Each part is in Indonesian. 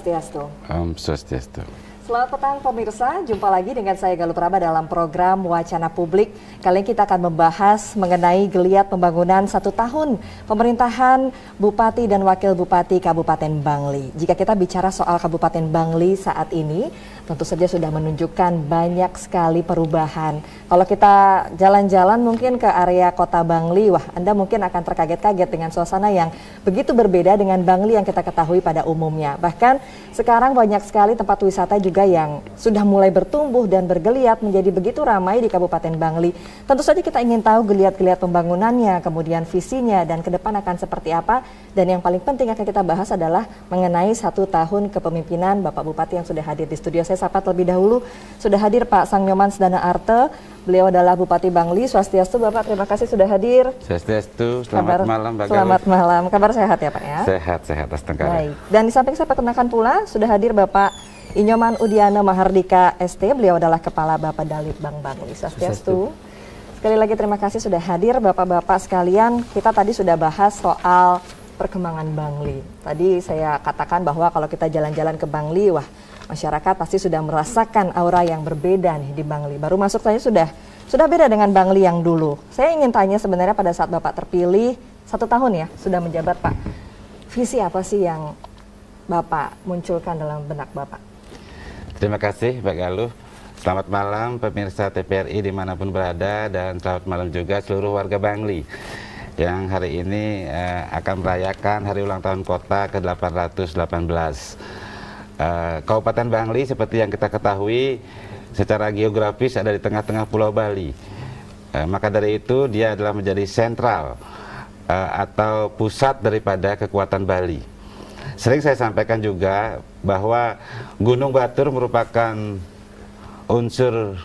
Swastiastu. Om Swastiastu. Selamat petang pemirsa, jumpa lagi dengan saya Galuh Praba dalam program Wacana Publik. Kali ini kita akan membahas mengenai geliat pembangunan 1 tahun pemerintahan Bupati dan Wakil Bupati Kabupaten Bangli. Jika kita bicara soal Kabupaten Bangli saat ini, tentu saja sudah menunjukkan banyak sekali perubahan. Kalau kita jalan-jalan mungkin ke area kota Bangli, wah Anda mungkin akan terkaget-kaget dengan suasana yang begitu berbeda dengan Bangli yang kita ketahui pada umumnya. Bahkan sekarang banyak sekali tempat wisata juga yang sudah mulai bertumbuh dan bergeliat menjadi begitu ramai di Kabupaten Bangli. Tentu saja kita ingin tahu geliat-geliat pembangunannya, kemudian visinya, dan ke depan akan seperti apa. Dan yang paling penting akan kita bahas adalah mengenai 1 tahun kepemimpinan Bapak Bupati yang sudah hadir di studio. Saya sapa terlebih dahulu, sudah hadir Pak Sangnyoman Sedana Arte. Beliau adalah Bupati Bangli. Swastiastu Bapak, terima kasih sudah hadir. Swastiastu, selamat malam Pak Galuh. Selamat malam, kabar sehat ya Pak ya? Sehat, astengkara. Baik, dan di samping saya perkenalkan pula sudah hadir Bapak Inyoman Udiana Mahardika ST. Beliau adalah Kepala Bappedalit Bank Bangli. Swastiastu. Sekali lagi terima kasih sudah hadir Bapak-Bapak sekalian. Kita tadi sudah bahas soal perkembangan Bangli. Tadi saya katakan bahwa kalau kita jalan-jalan ke Bangli, wah masyarakat pasti sudah merasakan aura yang berbeda nih di Bangli. Baru masuk saja sudah beda dengan Bangli yang dulu. Saya ingin tanya sebenarnya pada saat Bapak terpilih 1 tahun ya sudah menjabat Pak. Visi apa sih yang Bapak munculkan dalam benak Bapak? Terima kasih Pak Galuh. Selamat malam pemirsa TVRI dimanapun berada, dan selamat malam juga seluruh warga Bangli yang hari ini akan merayakan hari ulang tahun kota ke-818. Kabupaten Bangli seperti yang kita ketahui secara geografis ada di tengah-tengah Pulau Bali. Maka dari itu dia adalah menjadi sentral atau pusat daripada kekuatan Bali. Sering saya sampaikan juga bahwa Gunung Batur merupakan unsur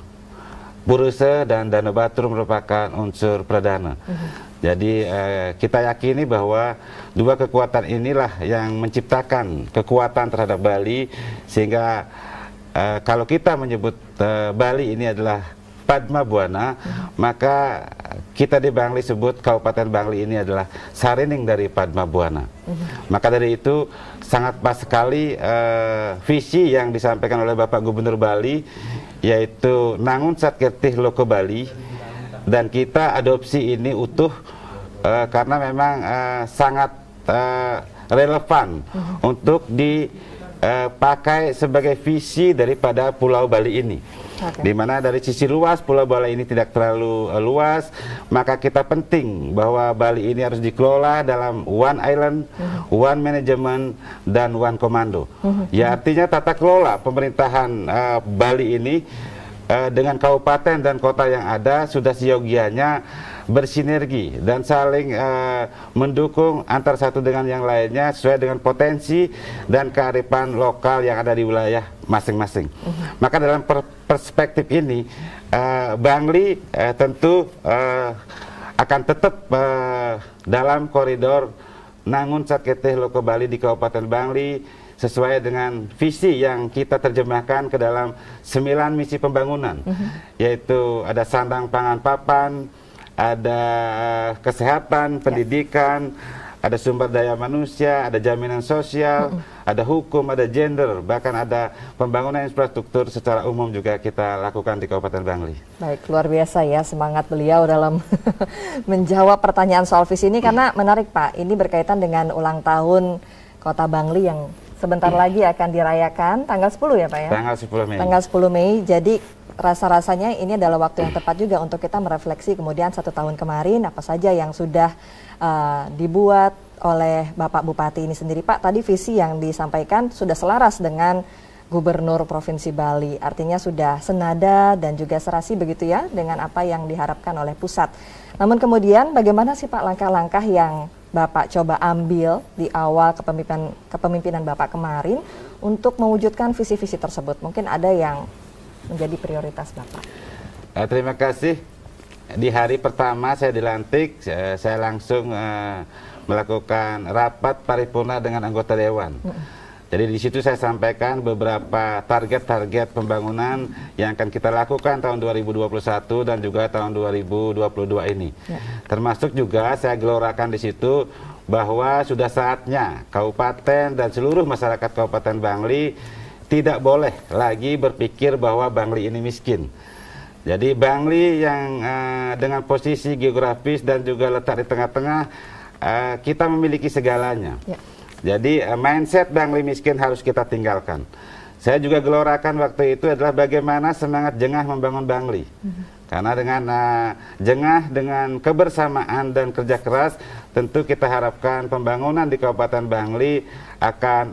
Puruse dan Danau Batur merupakan unsur Pradana. Jadi kita yakini bahwa dua kekuatan inilah yang menciptakan kekuatan terhadap Bali, sehingga kalau kita menyebut Bali ini adalah Padma Buana, maka kita di Bangli sebut Kabupaten Bangli ini adalah Sarining dari Padma Buana. Maka dari itu sangat pas sekali visi yang disampaikan oleh Bapak Gubernur Bali, yaitu Nangun Satkirtih Loko Bali, dan kita adopsi ini utuh karena memang sangat relevan untuk dipakai sebagai visi daripada Pulau Bali ini. Di mana dari sisi luas Pulau Bali ini tidak terlalu luas, maka kita penting bahwa Bali ini harus dikelola dalam one island, one management, dan one commando. Ya, artinya tata kelola pemerintahan Bali ini dengan kabupaten dan kota yang ada sudah seyogianya bersinergi dan saling mendukung antara satu dengan yang lainnya sesuai dengan potensi dan kearifan lokal yang ada di wilayah masing-masing. Maka dalam perspektif ini Bangli tentu akan tetap dalam koridor Nangun Satkirtih Loko Bali di Kabupaten Bangli, sesuai dengan visi yang kita terjemahkan ke dalam 9 misi pembangunan, yaitu ada sandang pangan papan, ada kesehatan, pendidikan, ada sumber daya manusia, ada jaminan sosial, ada hukum, ada gender, bahkan ada pembangunan infrastruktur secara umum juga kita lakukan di Kabupaten Bangli. Baik, luar biasa ya semangat beliau dalam menjawab pertanyaan soal visi ini, karena menarik Pak, ini berkaitan dengan ulang tahun Kota Bangli yang sebentar lagi akan dirayakan tanggal 10 ya Pak ya? Tanggal 10 Mei. Tanggal 10 Mei, jadi rasa-rasanya ini adalah waktu yang tepat juga untuk kita merefleksi kemudian 1 tahun kemarin apa saja yang sudah dibuat oleh Bapak Bupati ini sendiri. Pak, tadi visi yang disampaikan sudah selaras dengan Gubernur Provinsi Bali, artinya sudah senada dan juga serasi begitu ya dengan apa yang diharapkan oleh pusat. Namun kemudian bagaimana sih Pak langkah-langkah yang Bapak coba ambil di awal kepemimpinan Bapak kemarin untuk mewujudkan visi-visi tersebut? Mungkin ada yang menjadi prioritas Bapak. Terima kasih. Di hari pertama saya dilantik, saya langsung melakukan rapat paripurna dengan anggota dewan. Jadi di situ saya sampaikan beberapa target-target pembangunan yang akan kita lakukan tahun 2021 dan juga tahun 2022 ini. Termasuk juga saya gelorakan di situ bahwa sudah saatnya kabupaten dan seluruh masyarakat Kabupaten Bangli tidak boleh lagi berpikir bahwa Bangli ini miskin. Jadi Bangli yang dengan posisi geografis dan juga letak di tengah-tengah, kita memiliki segalanya. Ya. Jadi mindset Bangli miskin harus kita tinggalkan. Saya juga gelorakan waktu itu adalah bagaimana semangat jengah membangun Bangli. Karena dengan jengah, dengan kebersamaan dan kerja keras, tentu kita harapkan pembangunan di Kabupaten Bangli akan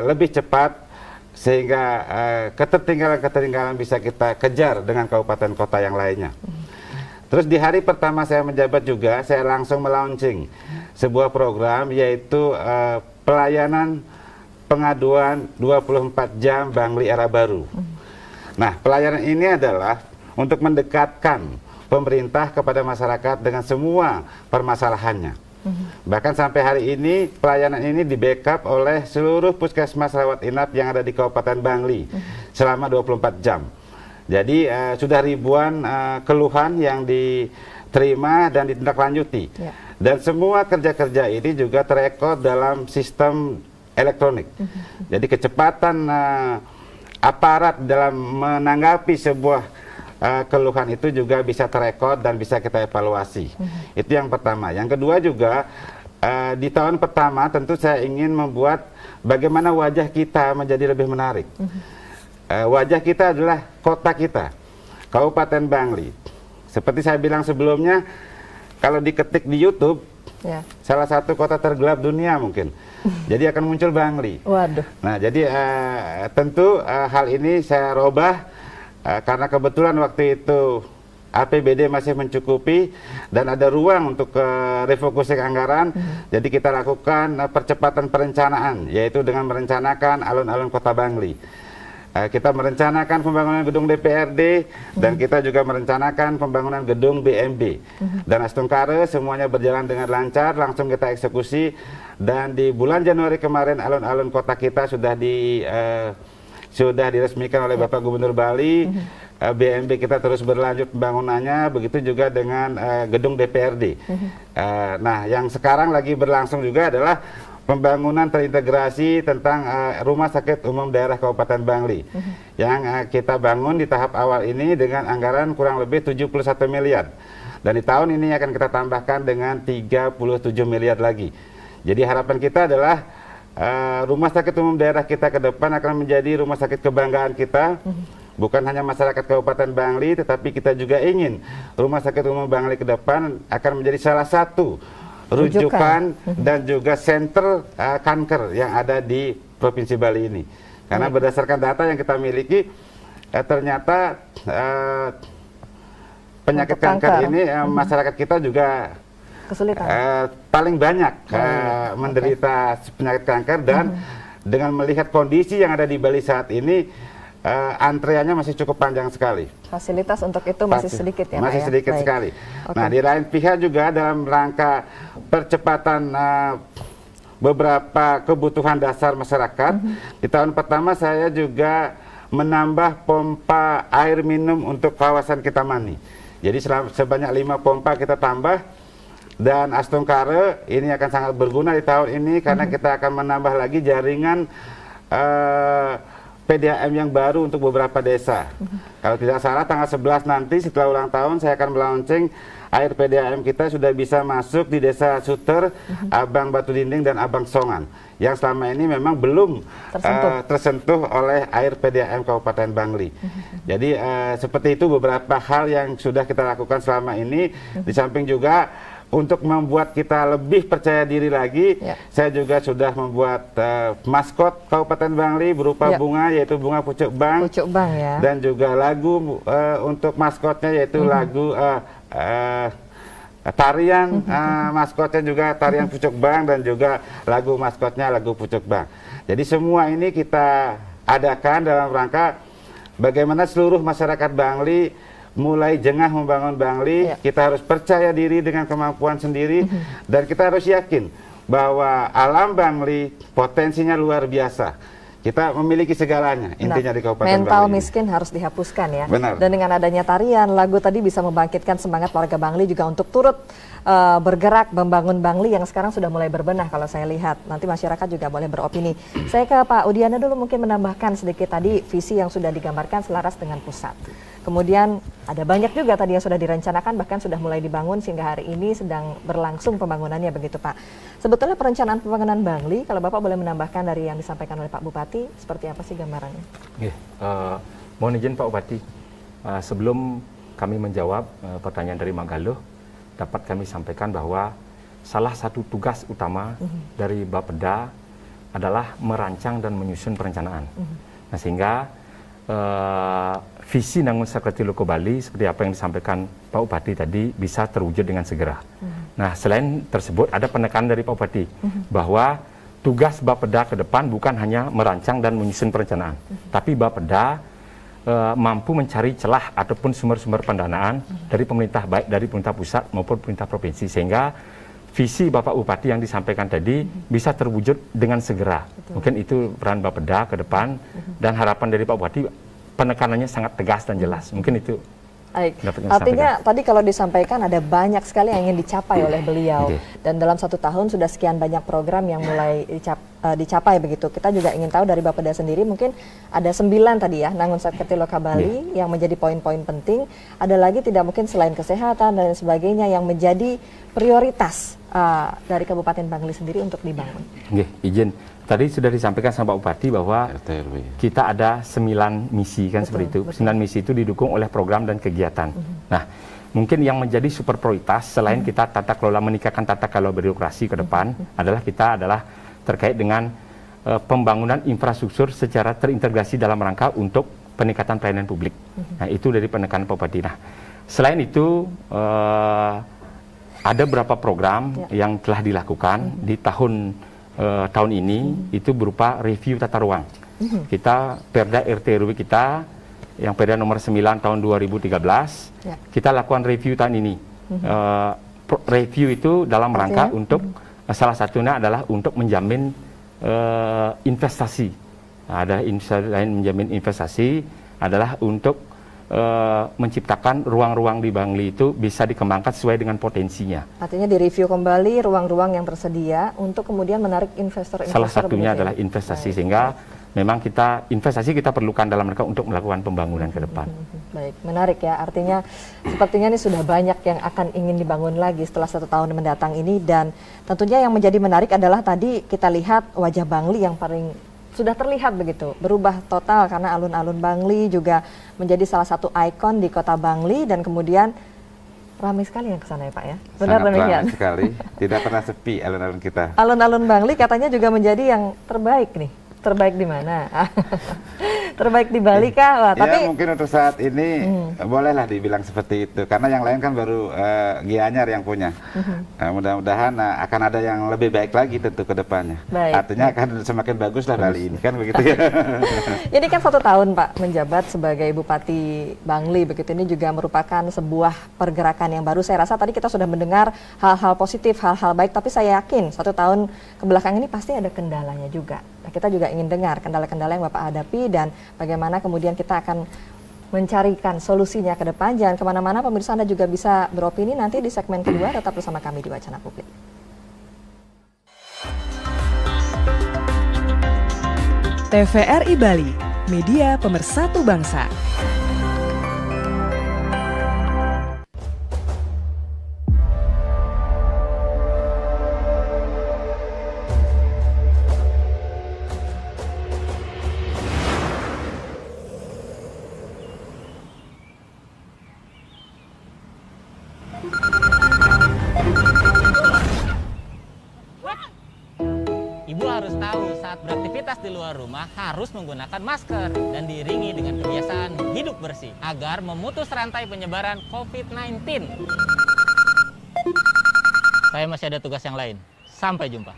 lebih cepat, sehingga ketertinggalan-ketertinggalan bisa kita kejar dengan kabupaten kota yang lainnya. Terus di hari pertama saya menjabat juga, saya langsung melaunching sebuah program, yaitu pelayanan pengaduan 24 jam Bangli Era Baru. Nah, pelayanan ini adalah untuk mendekatkan pemerintah kepada masyarakat dengan semua permasalahannya. Bahkan sampai hari ini pelayanan ini di backup oleh seluruh puskesmas rawat inap yang ada di Kabupaten Bangli selama 24 jam. Jadi sudah ribuan keluhan yang diterima dan ditindaklanjuti. Ya. Dan semua kerja-kerja ini juga terekod dalam sistem elektronik. Jadi kecepatan aparat dalam menanggapi sebuah keluhan itu juga bisa terekod dan bisa kita evaluasi. Itu yang pertama. Yang kedua juga di tahun pertama tentu saya ingin membuat bagaimana wajah kita menjadi lebih menarik. Wajah kita adalah kota kita, Kabupaten Bangli. Seperti saya bilang sebelumnya, kalau diketik di YouTube, ya, salah satu kota tergelap dunia mungkin. Jadi akan muncul Bangli. Waduh. Nah, jadi tentu hal ini saya robah karena kebetulan waktu itu APBD masih mencukupi dan ada ruang untuk refocusing anggaran. Jadi kita lakukan percepatan perencanaan, yaitu dengan merencanakan alun-alun kota Bangli. Kita merencanakan pembangunan gedung DPRD dan kita juga merencanakan pembangunan gedung BMB. Dan Astungkare semuanya berjalan dengan lancar, langsung kita eksekusi. Dan di bulan Januari kemarin alun-alun kota kita sudah diresmikan oleh Bapak Gubernur Bali. BMB kita terus berlanjut pembangunannya, begitu juga dengan gedung DPRD. Nah, yang sekarang lagi berlangsung juga adalah pembangunan terintegrasi tentang Rumah Sakit Umum Daerah Kabupaten Bangli. Yang kita bangun di tahap awal ini dengan anggaran kurang lebih 71 miliar. Dan di tahun ini akan kita tambahkan dengan 37 miliar lagi. Jadi harapan kita adalah Rumah Sakit Umum Daerah kita ke depan akan menjadi rumah sakit kebanggaan kita. Bukan hanya masyarakat Kabupaten Bangli, tetapi kita juga ingin Rumah Sakit Umum Bangli ke depan akan menjadi salah satu rujukan dan juga center kanker yang ada di Provinsi Bali ini. Karena berdasarkan data yang kita miliki, ternyata penyakit kanker ini masyarakat kita juga kesulitan. Paling banyak menderita penyakit kanker, dan dengan melihat kondisi yang ada di Bali saat ini, antreannya masih cukup panjang sekali. Fasilitas untuk itu masih sedikit ya, masih sedikit sekali. Nah, di lain pihak juga dalam rangka percepatan beberapa kebutuhan dasar masyarakat, di tahun pertama saya juga menambah pompa air minum untuk kawasan Kitamani. Jadi sebanyak 5 pompa kita tambah. Dan Astungkare ini akan sangat berguna di tahun ini karena kita akan menambah lagi jaringan PDAM yang baru untuk beberapa desa. Kalau tidak salah tanggal 11 nanti setelah ulang tahun saya akan melaunching air PDAM kita sudah bisa masuk di desa Suter, Abang Batu Dinding dan Abang Songan, yang selama ini memang belum tersentuh oleh air PDAM Kabupaten Bangli. Jadi seperti itu beberapa hal yang sudah kita lakukan selama ini. Di samping juga untuk membuat kita lebih percaya diri lagi, saya juga sudah membuat maskot Kabupaten Bangli berupa bunga, yaitu bunga pucuk bang. Pucuk bang ya. Dan juga lagu untuk maskotnya, yaitu lagu tarian maskotnya juga tarian pucuk bang, dan juga lagu maskotnya lagu pucuk bang. Jadi semua ini kita adakan dalam rangka bagaimana seluruh masyarakat Bangli mulai jengah membangun Bangli. Kita harus percaya diri dengan kemampuan sendiri, dan kita harus yakin bahwa alam Bangli potensinya luar biasa. Kita memiliki segalanya, intinya di Kabupaten mental Bangli. miskin harus dihapuskan ya. Benar. Dan dengan adanya tarian, lagu tadi bisa membangkitkan semangat warga Bangli juga untuk turut bergerak membangun Bangli yang sekarang sudah mulai berbenah kalau saya lihat. Nanti masyarakat juga boleh beropini. Saya ke Pak Udiana dulu mungkin menambahkan sedikit tadi visi yang sudah digambarkan selaras dengan pusat. Kemudian ada banyak juga tadi yang sudah direncanakan bahkan sudah mulai dibangun sehingga hari ini sedang berlangsung pembangunannya begitu Pak. Sebetulnya perencanaan pembangunan Bangli, kalau Bapak boleh menambahkan dari yang disampaikan oleh Pak Bupati, seperti apa sih gambarannya? Mohon izin Pak Bupati, sebelum kami menjawab pertanyaan dari Magaluh, dapat kami sampaikan bahwa salah satu tugas utama dari Bapeda adalah merancang dan menyusun perencanaan. Nah, sehingga visi Nangun Sekreti Loko Bali seperti apa yang disampaikan Pak Bupati tadi bisa terwujud dengan segera. Nah, selain tersebut ada penekanan dari Pak Bupati bahwa tugas Bapeda ke depan bukan hanya merancang dan menyusun perencanaan, tapi Bapeda mampu mencari celah ataupun sumber-sumber pendanaan dari pemerintah, baik dari pemerintah pusat maupun pemerintah provinsi, sehingga visi Bapak Bupati yang disampaikan tadi bisa terwujud dengan segera. Mungkin itu peran Bapeda ke depan dan harapan dari Pak Bupati penekanannya sangat tegas dan jelas. Mungkin itu. Baik. Artinya tadi kalau disampaikan ada banyak sekali yang ingin dicapai oleh beliau dan dalam 1 tahun sudah sekian banyak program yang mulai dicapai begitu. Kita juga ingin tahu dari Bapeda sendiri mungkin ada 9 tadi ya Nangun Sekreti Loko Bali yang menjadi poin-poin penting. Ada lagi tidak mungkin selain kesehatan dan sebagainya yang menjadi prioritas dari Kabupaten Bangli sendiri untuk dibangun. Izin. Tadi sudah disampaikan sama Pak Bupati bahwa kita ada 9 misi kan seperti itu. 9 misi itu didukung oleh program dan kegiatan. Nah, mungkin yang menjadi super prioritas selain kita meningkatkan tata kelola birokrasi ke depan adalah terkait dengan pembangunan infrastruktur secara terintegrasi dalam rangka untuk peningkatan pelayanan publik. Nah, itu dari penekanan Pak Bupati. Nah, selain itu ada beberapa program yang telah dilakukan di tahun ini itu berupa review tata ruang. Kita Perda RT RW kita yang Perda nomor 9 tahun 2013 kita lakukan review tahun ini. Review itu dalam rangka untuk salah satunya adalah untuk menjamin investasi. Ada selain menjamin investasi adalah untuk menciptakan ruang-ruang di Bangli itu bisa dikembangkan sesuai dengan potensinya. Artinya direview kembali ruang-ruang yang tersedia untuk kemudian menarik investor-investor. Salah satunya adalah investasi, sehingga memang investasi kita perlukan dalam rangka untuk melakukan pembangunan ke depan. Baik, menarik ya. Artinya sepertinya ini sudah banyak yang akan ingin dibangun lagi setelah 1 tahun mendatang ini, dan tentunya yang menjadi menarik adalah tadi kita lihat wajah Bangli yang paling sudah terlihat begitu, berubah total karena alun-alun Bangli juga menjadi salah satu ikon di kota Bangli dan kemudian ramai sekali yang ke sana ya Pak ya. Benar demikian. Ramai sekali, tidak pernah sepi alun-alun kita. Alun-alun Bangli katanya juga menjadi yang terbaik nih. Terbaik di mana? Terbaik di Bali kah? Wah, tapi mungkin untuk saat ini bolehlah dibilang seperti itu, karena yang lain kan baru Gianyar yang punya. Mudah-mudahan akan ada yang lebih baik lagi tentu ke depannya. Artinya akan semakin baguslah Bali ini kan begitu ya. Ini kan 1 tahun Pak menjabat sebagai Bupati Bangli begitu, ini juga merupakan sebuah pergerakan yang baru. Saya rasa tadi kita sudah mendengar hal-hal positif, hal-hal baik, tapi saya yakin 1 tahun kebelakang ini pasti ada kendalanya juga. Nah, kita juga ingin dengar kendala-kendala yang Bapak hadapi dan bagaimana kemudian kita akan mencarikan solusinya ke depan. Jangan kemana-mana pemirsa, Anda juga bisa beropini nanti di segmen kedua, tetap bersama kami di Wacana Publik. TVRI Bali, media pemersatu bangsa. Beraktivitas di luar rumah harus menggunakan masker dan diiringi dengan kebiasaan hidup bersih agar memutus rantai penyebaran COVID-19. Saya masih ada tugas yang lain. Sampai jumpa.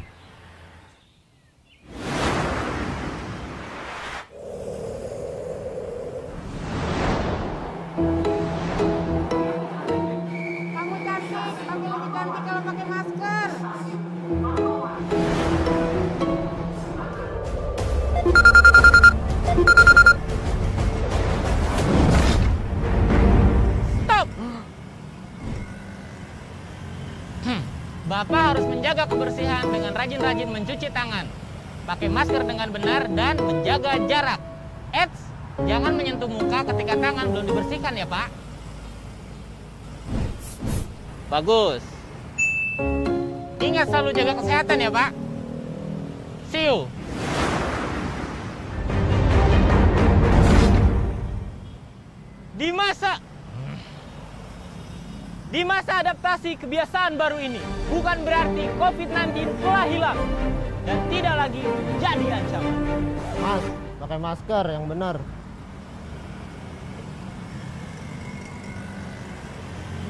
Kamu cantik, kamu lebih cantik kalau pakai masker. Bapak harus menjaga kebersihan dengan rajin-rajin mencuci tangan, pakai masker dengan benar, dan menjaga jarak. Eits, jangan menyentuh muka ketika tangan belum dibersihkan ya Pak. Bagus. Ingat selalu jaga kesehatan ya Pak. See you. Di masa adaptasi kebiasaan baru ini, bukan berarti COVID-19 telah hilang dan tidak lagi jadi ancaman. Mas, pakai masker yang benar.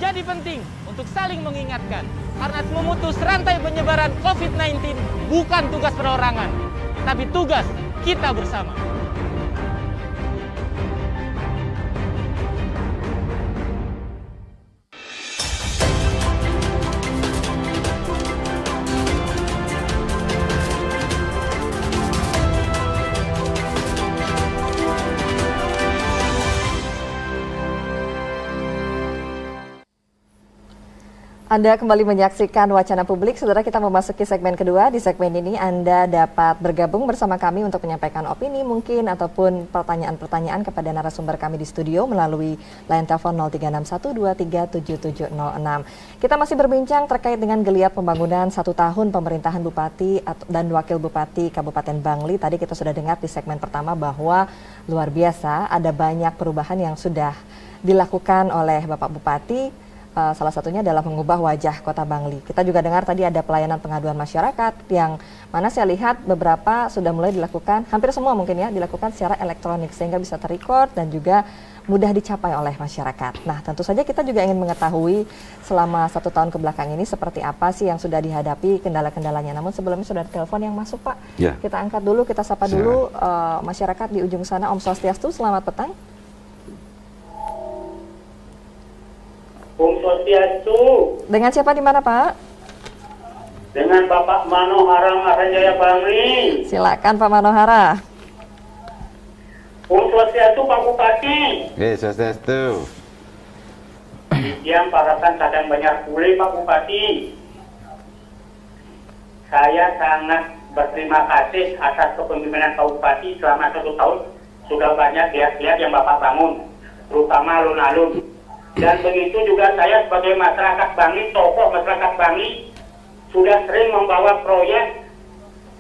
Jadi penting untuk saling mengingatkan, karena memutus rantai penyebaran COVID-19 bukan tugas perorangan, tapi tugas kita bersama. Anda kembali menyaksikan Wacana Publik. Saudara, kita memasuki segmen kedua. Di segmen ini Anda dapat bergabung bersama kami untuk menyampaikan opini mungkin ataupun pertanyaan-pertanyaan kepada narasumber kami di studio melalui line telepon 0361237706. Kita masih berbincang terkait dengan geliat pembangunan 1 tahun pemerintahan Bupati dan Wakil Bupati Kabupaten Bangli. Tadi kita sudah dengar di segmen pertama bahwa luar biasa ada banyak perubahan yang sudah dilakukan oleh Bapak Bupati. Salah satunya adalah mengubah wajah Kota Bangli. Kita juga dengar tadi ada pelayanan pengaduan masyarakat yang mana saya lihat beberapa sudah mulai dilakukan, hampir semua mungkin ya, dilakukan secara elektronik sehingga bisa terrecord dan juga mudah dicapai oleh masyarakat. Nah, tentu saja kita juga ingin mengetahui selama 1 tahun kebelakang ini seperti apa sih yang sudah dihadapi, kendala-kendalanya. Namun sebelumnya sudah ada telepon yang masuk Pak. Ya. Kita angkat dulu, kita sapa dulu masyarakat di ujung sana. Om Swastiastu, selamat petang. Om Swastiastu. Dengan siapa di mana Pak? Dengan Bapak Manohara Maranjaya Bangli. Silakan Pak Manohara. Om Swastiastu Pak Bupati. Swastiastu. Yang parakan kadang banyak pulih Pak Bupati. Saya sangat berterima kasih atas kepemimpinan Pak Bupati selama 1 tahun. Sudah banyak lihat-lihat yang Bapak bangun, terutama alun-alun. Dan begitu juga saya sebagai masyarakat Bangli, tokoh masyarakat Bangli, sudah sering membawa proyek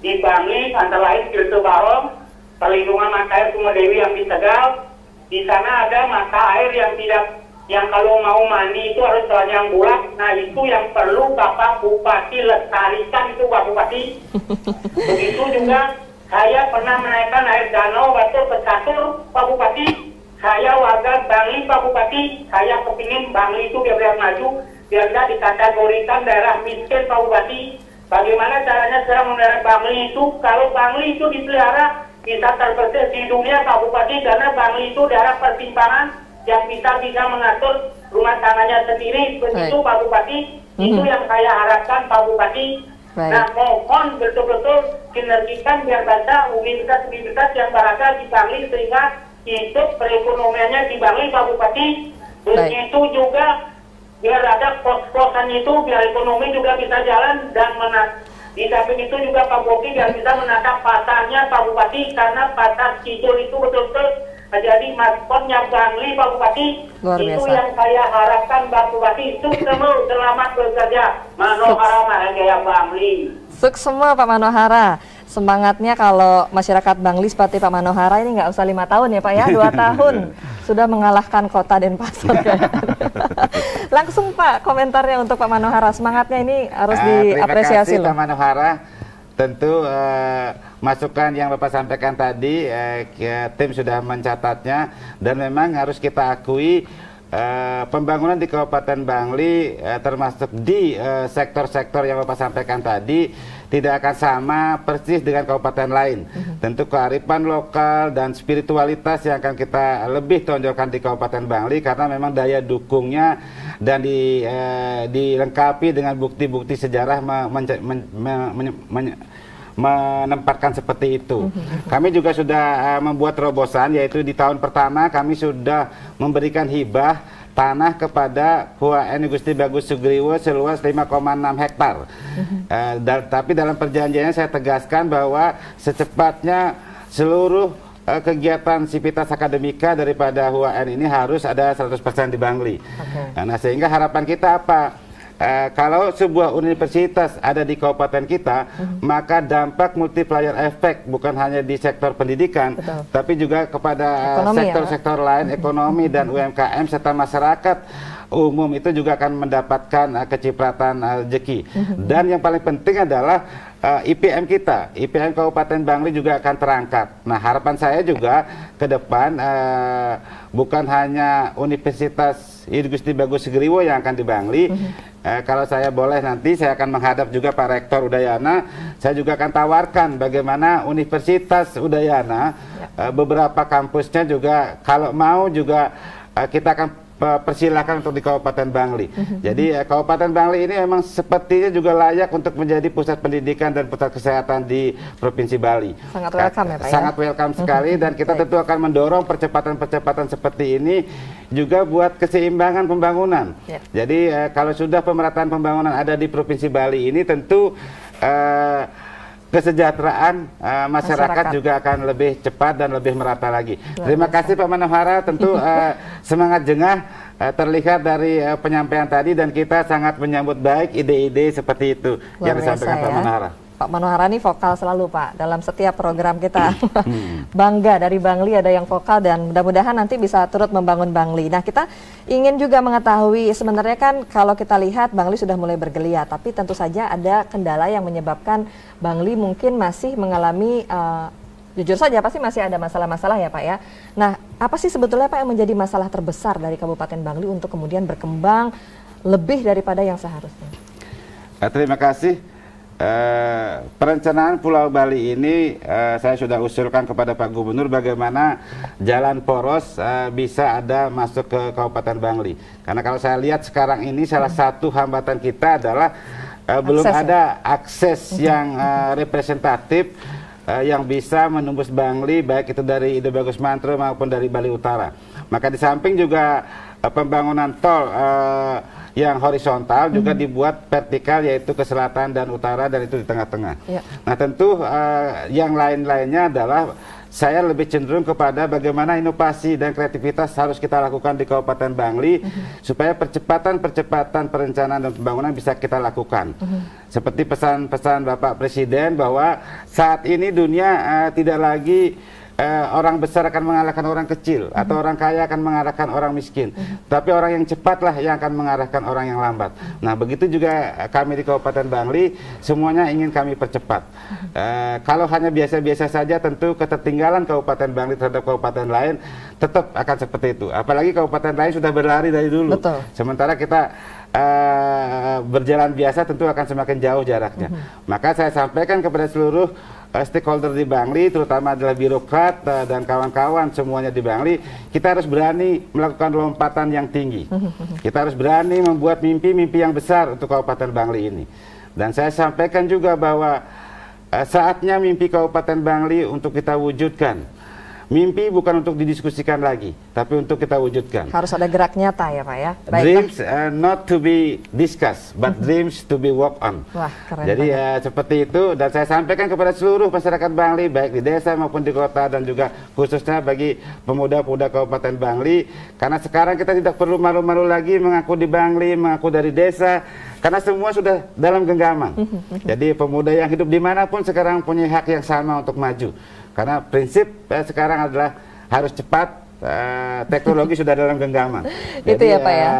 di Bangli, antara lain Tirta Barong, perlindungan mata air Sumedewi yang di Tegal. Di sana ada mata air yang kalau mau mandi itu harus telanjang bulat. Nah, itu yang perlu Bapak Bupati lestarikan itu Pak Bupati. Begitu juga saya pernah menaikkan air danau Batur ke Catur Pak Bupati. Saya warga Bangli Pak Bupati, saya kepingin Bangli itu biar maju, biar tidak dikategorikan daerah miskin Pak Bupati. Bagaimana caranya saya mendaerah Bangli itu? Kalau Bangli itu dipelihara bisa terbersih di dunia Pak Bupati, karena Bangli itu daerah persimpangan yang bisa mengatur rumah tangganya sendiri. Begitu Pak Bupati, itu yang saya harapkan Pak Bupati. Nah, mohon betul-betul sinergikan biar baca universitas-universitas yang berada di Bangli sehingga hidup perekonomiannya di Bangli Pak Bupati. Begitu juga biar ada kos-kosan itu biar ekonomi juga bisa jalan dan di samping itu juga Pak Bupati biar bisa menata pasarnya Pak Bupati, karena pasar Kidul itu betul-betul menjadi maskotnya Bangli Pak Bupati. Itu yang saya harapkan Pak Bupati. Selamat bekerja. Manohara Maranjaya Bangli. Sukses semua Pak Manohara. Semangatnya kalau masyarakat Bangli seperti Pak Manohara ini nggak usah 5 tahun ya Pak ya, 2 tahun sudah mengalahkan kota Denpasar. Langsung Pak komentarnya untuk Pak Manohara, semangatnya ini harus diapresiasi loh. Terima kasih Pak Manohara. Tentu masukan yang Bapak sampaikan tadi tim sudah mencatatnya, dan memang harus kita akui pembangunan di Kabupaten Bangli termasuk di sektor-sektor yang Bapak sampaikan tadi tidak akan sama persis dengan kabupaten lain. Tentu kearifan lokal dan spiritualitas yang akan kita lebih tonjolkan di Kabupaten Bangli, karena memang daya dukungnya dan dilengkapi dengan bukti-bukti sejarah menempatkan seperti itu. Kami juga sudah membuat terobosan, yaitu di tahun pertama kami sudah memberikan hibah tanah kepada HUAN Gusti Bagus Sugriwo seluas 5,6 hektar. Tapi dalam perjanjiannya saya tegaskan bahwa secepatnya seluruh kegiatan sivitas akademika daripada HUAN ini harus ada 100% di Bangli. Nah, sehingga harapan kita apa? Kalau sebuah universitas ada di kabupaten kita, maka dampak multiplier efek bukan hanya di sektor pendidikan, tapi juga kepada sektor-sektor lain, ekonomi dan UMKM serta masyarakat umum itu juga akan mendapatkan kecipratan rezeki. Dan yang paling penting adalah IPM kita, IPM Kabupaten Bangli juga akan terangkat. Nah, harapan saya juga ke depan bukan hanya Universitas Gusti Bagus Sugriwo yang akan di Bangli. Kalau saya boleh nanti saya akan menghadap juga Pak Rektor Udayana. Saya juga akan tawarkan bagaimana Universitas Udayana beberapa kampusnya juga kalau mau juga kita akan persilahkan untuk di Kabupaten Bangli. Jadi Kabupaten Bangli ini memang sepertinya juga layak untuk menjadi pusat pendidikan dan pusat kesehatan di Provinsi Bali. Sangat welcome ya Pak. Sangat welcome sekali dan kita tentu akan mendorong percepatan-percepatan seperti ini juga buat keseimbangan pembangunan. Jadi kalau sudah pemerataan pembangunan ada di Provinsi Bali ini tentu kesejahteraan masyarakat juga akan lebih cepat dan lebih merata lagi. Terima kasih Pak Manohara, tentu semangat jengah terlihat dari penyampaian tadi dan kita sangat menyambut baik ide-ide seperti itu yang disampaikan Pak Manohara. Pak Manohara ini vokal selalu Pak dalam setiap program kita. Bangga dari Bangli ada yang vokal dan mudah-mudahan nanti bisa turut membangun Bangli. Nah, kita ingin juga mengetahui sebenarnya kan kalau kita lihat Bangli sudah mulai bergeliat, tapi tentu saja ada kendala yang menyebabkan Bangli mungkin masih mengalami jujur saja pasti masih ada masalah-masalah ya Pak ya. Nah, apa sih sebetulnya Pak yang menjadi masalah terbesar dari Kabupaten Bangli untuk kemudian berkembang lebih daripada yang seharusnya? Terima kasih. Perencanaan Pulau Bali ini saya sudah usulkan kepada Pak Gubernur bagaimana jalan poros bisa ada masuk ke Kabupaten Bangli. Karena kalau saya lihat sekarang ini salah satu hambatan kita adalah belum ada akses yang representatif yang bisa menembus Bangli, baik itu dari Ide Bagus Mantro maupun dari Bali Utara. Maka di samping juga pembangunan tol yang horizontal juga dibuat vertikal, yaitu ke selatan dan utara dan itu di tengah-tengah. Nah, tentu yang lain-lainnya adalah saya lebih cenderung kepada bagaimana inovasi dan kreativitas harus kita lakukan di Kabupaten Bangli supaya percepatan perencanaan dan pembangunan bisa kita lakukan. Seperti pesan-pesan Bapak Presiden bahwa saat ini dunia tidak lagi orang besar akan mengalahkan orang kecil atau orang kaya akan mengalahkan orang miskin, tapi orang yang cepatlah yang akan mengalahkan orang yang lambat. Nah, begitu juga kami di Kabupaten Bangli semuanya ingin kami percepat. Kalau hanya biasa-biasa saja tentu ketertinggalan Kabupaten Bangli terhadap kabupaten lain tetap akan seperti itu. Apalagi kabupaten lain sudah berlari dari dulu. Sementara kita berjalan biasa tentu akan semakin jauh jaraknya. Maka saya sampaikan kepada seluruh stakeholder di Bangli, terutama adalah birokrat dan kawan-kawan semuanya di Bangli, kita harus berani melakukan lompatan yang tinggi. Kita harus berani membuat mimpi-mimpi yang besar untuk Kabupaten Bangli ini. Dan saya sampaikan juga bahwa saatnya mimpi Kabupaten Bangli untuk kita wujudkan. Mimpi bukan untuk didiskusikan lagi, tapi untuk kita wujudkan. Harus ada gerak nyata ya Pak ya. Dreams not to be discussed, but dreams to be worked on. Wah, keren. Jadi seperti itu, dan saya sampaikan kepada seluruh masyarakat Bangli, baik di desa maupun di kota, dan juga khususnya bagi pemuda-pemuda Kabupaten Bangli, karena sekarang kita tidak perlu malu-malu lagi mengaku di Bangli, mengaku dari desa, karena semua sudah dalam genggaman. Jadi pemuda yang hidup dimanapun sekarang punya hak yang sama untuk maju. Karena prinsip sekarang adalah harus cepat, teknologi sudah dalam genggaman. Itu jadi, ya Pak ya.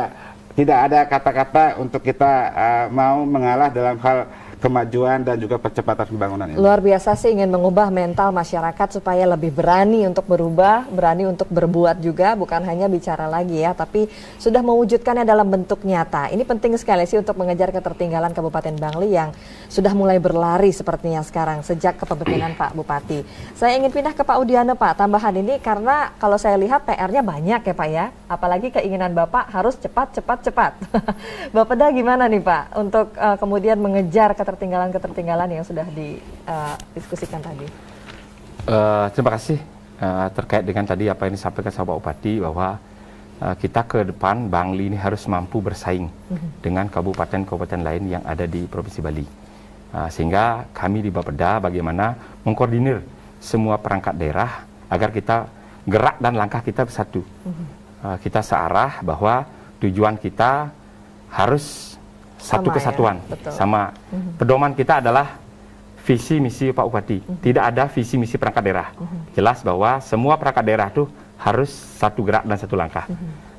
Tidak ada kata-kata untuk kita mau mengalah dalam hal kemajuan dan juga percepatan pembangunan ini. Luar biasa sih, ingin mengubah mental masyarakat supaya lebih berani untuk berubah, berani untuk berbuat juga, bukan hanya bicara lagi ya, tapi sudah mewujudkannya dalam bentuk nyata. Ini penting sekali sih untuk mengejar ketertinggalan Kabupaten Bangli yang sudah mulai berlari sepertinya sekarang sejak kepemimpinan Pak Bupati. Saya ingin pindah ke Pak Udiano Pak, tambahan ini karena kalau saya lihat PR-nya banyak ya Pak ya, apalagi keinginan Bapak harus cepat. Bapak dah gimana nih Pak untuk kemudian mengejar ketertinggalan yang sudah didiskusikan tadi? Terima kasih terkait dengan tadi apa yang disampaikan sama Pak Bupati, bahwa kita ke depan Bangli ini harus mampu bersaing dengan kabupaten-kabupaten lain yang ada di Provinsi Bali. Sehingga kami di Bapeda bagaimana mengkoordinir semua perangkat daerah agar kita gerak dan langkah kita bersatu. Kita searah bahwa tujuan kita harus satu kesatuan. Ya? Sama. Pedoman kita adalah visi misi Pak Bupati. Tidak ada visi misi perangkat daerah. Jelas bahwa semua perangkat daerah itu harus satu gerak dan satu langkah.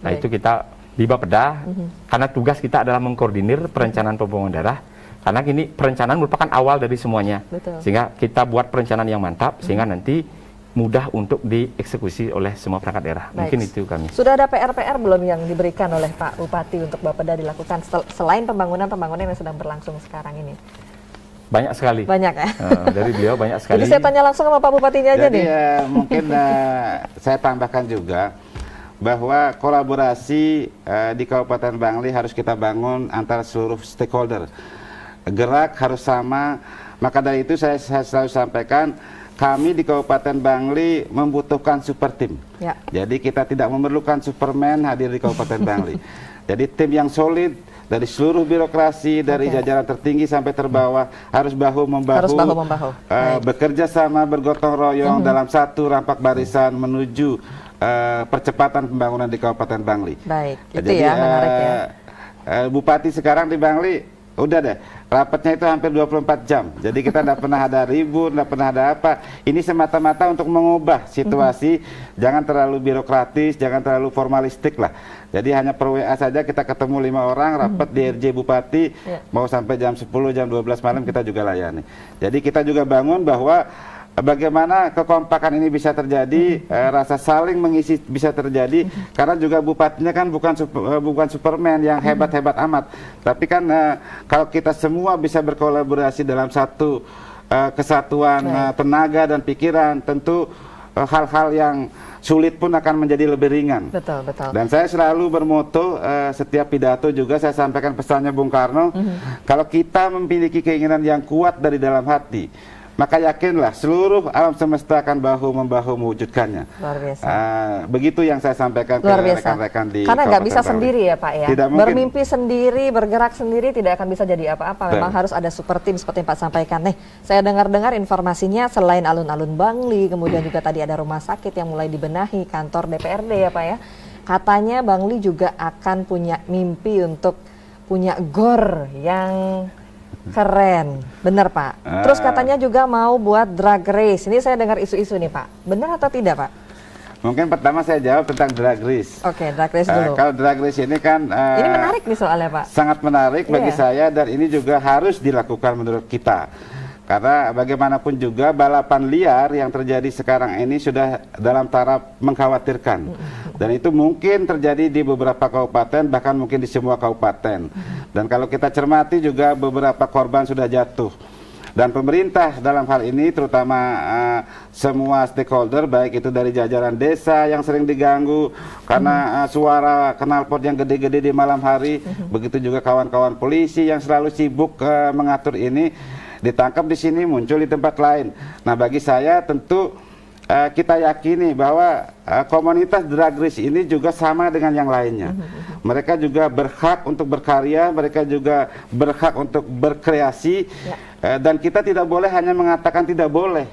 Nah, itu kita di Bapeda karena tugas kita adalah mengkoordinir perencanaan pembangunan daerah. Karena ini perencanaan merupakan awal dari semuanya. Sehingga kita buat perencanaan yang mantap sehingga nanti mudah untuk dieksekusi oleh semua perangkat daerah. Mungkin itu kami. Sudah ada PR-PR belum yang diberikan oleh Pak Bupati untuk Bapeda dilakukan selain pembangunan-pembangunan yang sedang berlangsung sekarang ini? Banyak sekali. Banyak ya? Dari beliau banyak sekali. Jadi saya tanya langsung sama Pak Bupatinya aja nih. Mungkin saya tambahkan juga bahwa kolaborasi di Kabupaten Bangli harus kita bangun antara seluruh stakeholder. Gerak harus sama. Maka dari itu saya selalu sampaikan, kami di Kabupaten Bangli membutuhkan super tim. Ya. Jadi kita tidak memerlukan Superman hadir di Kabupaten Bangli. Jadi tim yang solid dari seluruh birokrasi, dari jajaran tertinggi sampai terbawah harus bahu-membahu, bekerja sama, bergotong royong dalam satu rampak barisan menuju percepatan pembangunan di Kabupaten Bangli. Baik, itu jadi, ya menarik ya. Bupati sekarang di Bangli udah deh, rapatnya itu hampir 24 jam. Jadi kita tidak pernah ada ribut, tidak pernah ada apa. Ini semata-mata untuk mengubah situasi, jangan terlalu birokratis, jangan terlalu formalistik lah. Jadi hanya per WA saja kita ketemu 5 orang, rapat di RJ Bupati, mau sampai jam 10, jam 12 malam kita juga layani. Jadi kita juga bangun bahwa bagaimana kekompakan ini bisa terjadi, rasa saling mengisi bisa terjadi, karena juga bupatinya kan bukan Superman yang hebat-hebat amat, tapi kan kalau kita semua bisa berkolaborasi dalam satu kesatuan tenaga dan pikiran, tentu hal-hal yang sulit pun akan menjadi lebih ringan. Betul, betul. Dan saya selalu bermoto, setiap pidato juga saya sampaikan pesannya Bung Karno, kalau kita memiliki keinginan yang kuat dari dalam hati, maka yakinlah seluruh alam semesta akan bahu-membahu mewujudkannya. Luar biasa. Begitu yang saya sampaikan ke rekan-rekan di Karena nggak bisa sendiri ya Pak ya. Tidak mungkin. Bermimpi sendiri, bergerak sendiri tidak akan bisa jadi apa-apa. Memang harus ada super tim seperti yang Pak sampaikan. Nih, saya dengar-dengar informasinya selain alun-alun Bangli, kemudian juga tadi ada rumah sakit yang mulai dibenahi, kantor DPRD ya Pak ya. Katanya Bangli juga akan punya mimpi untuk punya GOR yang keren, bener Pak. Terus katanya juga mau buat drag race. Ini saya dengar isu-isu nih Pak. Bener atau tidak Pak? Mungkin pertama saya jawab tentang drag race. Oke, drag race dulu. Kalau drag race ini kan ini menarik nih soalnya Pak. Sangat menarik bagi saya, dan ini juga harus dilakukan menurut kita. Karena bagaimanapun juga balapan liar yang terjadi sekarang ini sudah dalam taraf mengkhawatirkan. Dan itu mungkin terjadi di beberapa kabupaten, bahkan mungkin di semua kabupaten. Dan kalau kita cermati juga beberapa korban sudah jatuh. Dan pemerintah dalam hal ini terutama semua stakeholder, baik itu dari jajaran desa yang sering diganggu karena suara knalpot yang gede-gede di malam hari, begitu juga kawan-kawan polisi yang selalu sibuk mengatur ini, ditangkap di sini, muncul di tempat lain. Nah, bagi saya tentu kita yakini bahwa komunitas drag race ini juga sama dengan yang lainnya. Mereka juga berhak untuk berkarya, mereka juga berhak untuk berkreasi, dan kita tidak boleh hanya mengatakan tidak boleh.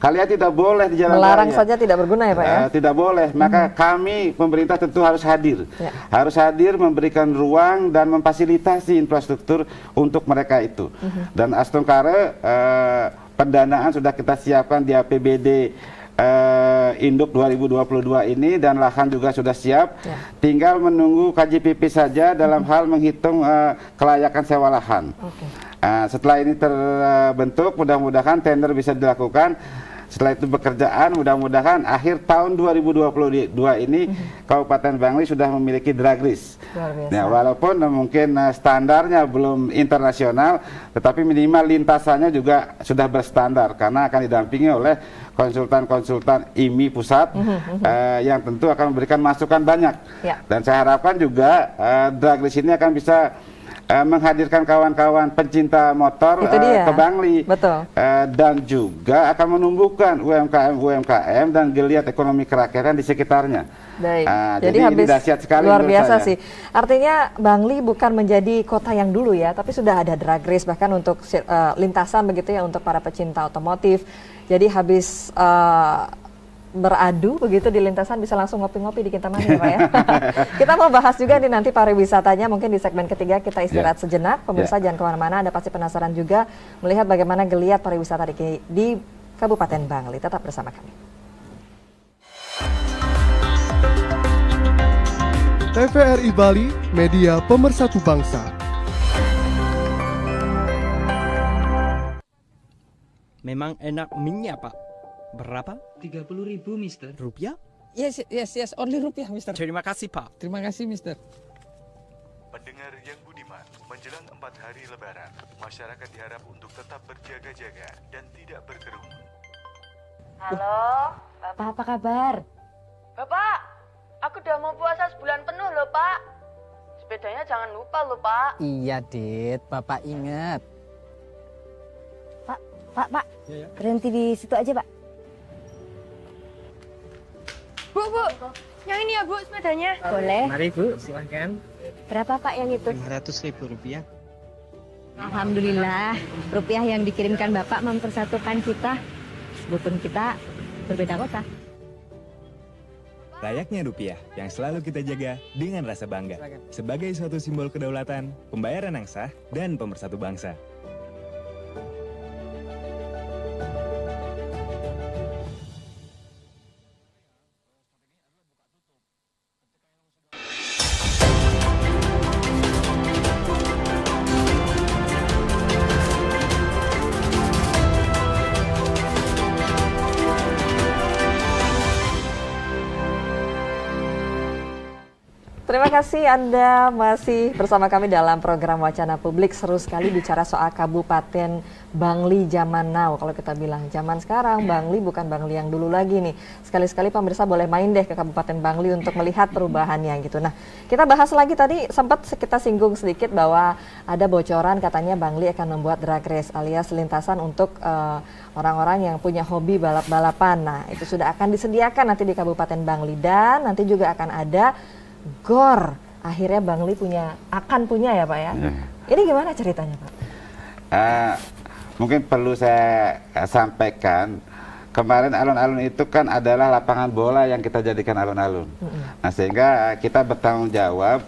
Kalian tidak boleh di jalan raya. Melarang saja tidak berguna ya Pak ya? Tidak boleh, maka kami pemerintah tentu harus hadir. Harus hadir, memberikan ruang dan memfasilitasi infrastruktur untuk mereka itu. Dan Astungkare, pendanaan sudah kita siapkan di APBD Induk 2022 ini, dan lahan juga sudah siap. Tinggal menunggu KJPP saja dalam hal menghitung kelayakan sewa lahan. Setelah ini terbentuk, mudah-mudahan tender bisa dilakukan. Setelah itu pekerjaan, mudah-mudahan akhir tahun 2022 ini Kabupaten Bangli sudah memiliki drag race. Nah, walaupun mungkin standarnya belum internasional, tetapi minimal lintasannya juga sudah berstandar karena akan didampingi oleh konsultan-konsultan IMI pusat yang tentu akan memberikan masukan banyak. Dan saya harapkan juga drag race ini akan bisa menghadirkan kawan-kawan pencinta motor ke Bangli. Betul. Dan juga akan menumbuhkan UMKM dan geliat ekonomi kerakyatan di sekitarnya. Baik. Jadi habis dahsyat sekali luar biasa saya. sih. Artinya Bangli bukan menjadi kota yang dulu ya, tapi sudah ada drag race bahkan untuk lintasan begitu ya untuk para pecinta otomotif. Jadi habis beradu begitu di lintasan bisa langsung ngopi-ngopi di Kintamani ya Pak ya. Kita mau bahas juga nih nanti pariwisatanya mungkin di segmen ketiga kita istirahat sejenak. Pemirsa jangan kemana-mana, Anda pasti penasaran juga melihat bagaimana geliat pariwisata di Kabupaten Bangli. Tetap bersama kami. TVRI Bali, media pemersatu bangsa. Memang enak minyak Pak. Berapa? 30.000, Mister. Rupiah? Yes, only rupiah, Mister. Terima kasih, Pak. Terima kasih, Mister. Pendengar yang budiman, menjelang 4 hari Lebaran, masyarakat diharap untuk tetap berjaga-jaga dan tidak berkerumun. Halo, Bapak apa kabar? Bapak, aku udah mau puasa sebulan penuh loh, Pak. Sepedanya jangan lupa loh, Pak. Iya, Dit. Bapak ingat. Pak. Ya. Berhenti di situ aja, Pak. Bu, yang ini ya Bu sepedanya. Boleh. Mari Bu, silahkan. Berapa Pak yang itu? 500.000 rupiah. Alhamdulillah, rupiah yang dikirimkan Bapak mempersatukan kita, meskipun kita berbeda kota. Layaknya rupiah yang selalu kita jaga dengan rasa bangga. Sebagai suatu simbol kedaulatan, pembayaran yang sah, dan pemersatu bangsa. Terima kasih Anda masih bersama kami dalam program Wacana Publik. Seru sekali bicara soal Kabupaten Bangli zaman now. Kalau kita bilang zaman sekarang, Bangli bukan Bangli yang dulu lagi nih. Sekali-sekali pemirsa boleh main deh ke Kabupaten Bangli untuk melihat perubahannya gitu. Nah, kita bahas lagi tadi sempat kita singgung sedikit bahwa ada bocoran katanya Bangli akan membuat drag race alias lintasan untuk orang-orang yang punya hobi balap-balapan. Nah, itu sudah akan disediakan nanti di Kabupaten Bangli dan nanti juga akan ada GOR. Akhirnya Bangli akan punya ya Pak ya. Ini gimana ceritanya Pak? Mungkin perlu saya sampaikan, kemarin alun-alun itu kan adalah lapangan bola yang kita jadikan alun-alun. Nah sehingga kita bertanggung jawab,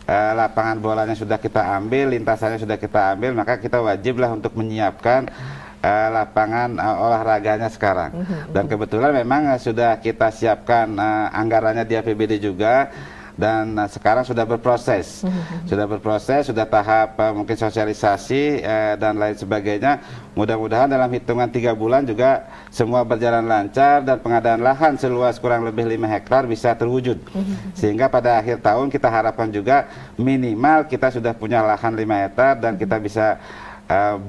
lapangan bolanya sudah kita ambil, lintasannya sudah kita ambil, maka kita wajiblah untuk menyiapkan lapangan olahraganya sekarang. Dan kebetulan memang sudah kita siapkan anggarannya di APBD juga. Dan sekarang sudah berproses, sudah tahap mungkin sosialisasi dan lain sebagainya. Mudah-mudahan dalam hitungan 3 bulan juga semua berjalan lancar dan pengadaan lahan seluas kurang lebih 5 hektar bisa terwujud. Sehingga pada akhir tahun kita harapkan juga minimal kita sudah punya lahan 5 hektar dan kita bisa